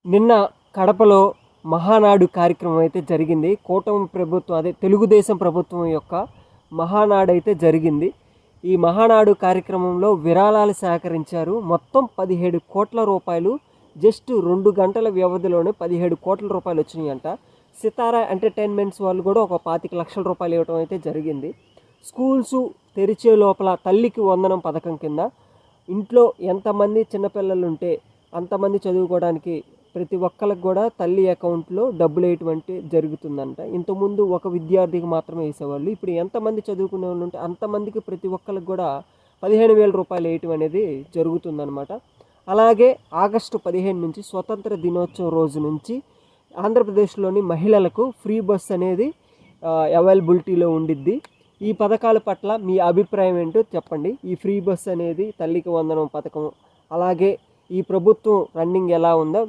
నిన్న కడపలో మహానాడు కార్యక్రమం అయితే జరిగింది. కూటమి ప్రభుత్వం అదే తెలుగుదేశం ప్రభుత్వం యొక్క మహానాడు అయితే జరిగింది. ఈ మహానాడు కార్యక్రమంలో విరాళాలు సేకరించారు. మొత్తం 17 కోట్ల రూపాయలు జస్ట్ 2 గంటల వ్యవధిలోనే 17 కోట్ల రూపాయలు వచ్చినాయంట. సితారా ఎంటర్టైన్మెంట్స్ వాళ్ళు కూడా ఒక 25 లక్షల రూపాయలు ఇవ్వడం అయితే జరిగింది. స్కూల్స్ తెరిచే లోపల తల్లికి వందనం పథకం కింద ఇంట్లో ఎంతమంది చిన్నపిల్లలు ఉంటే అంతమంది చదువుకోవడానికి ప్రతి ఒక్కరికి కూడా తల్లి అకౌంట్లో డబ్బులు వేయటువంటి జరుగుతుందంట. ఇంతకుముందు ఒక విద్యార్థికి మాత్రమే వేసేవాళ్ళు. ఇప్పుడు ఎంతమంది చదువుకునే వాళ్ళు ఉంటే అంతమందికి ప్రతి ఒక్కరికి కూడా 15,000 రూపాయలు వేయటం అనేది జరుగుతుందన్నమాట. అలాగే ఆగస్టు 15 నుంచి స్వతంత్ర దినోత్సవం రోజు నుంచి ఆంధ్రప్రదేశ్లోని మహిళలకు ఫ్రీ బస్ అనేది అవైలబిలిటీలో ఉండిద్ది. ఈ పథకాల పట్ల మీ అభిప్రాయం ఏంటో చెప్పండి. ఈ ఫ్రీ బస్ అనేది, తల్లికి వందనం పథకం, అలాగే ఈ ప్రభుత్వం రన్నింగ్ ఎలా ఉందో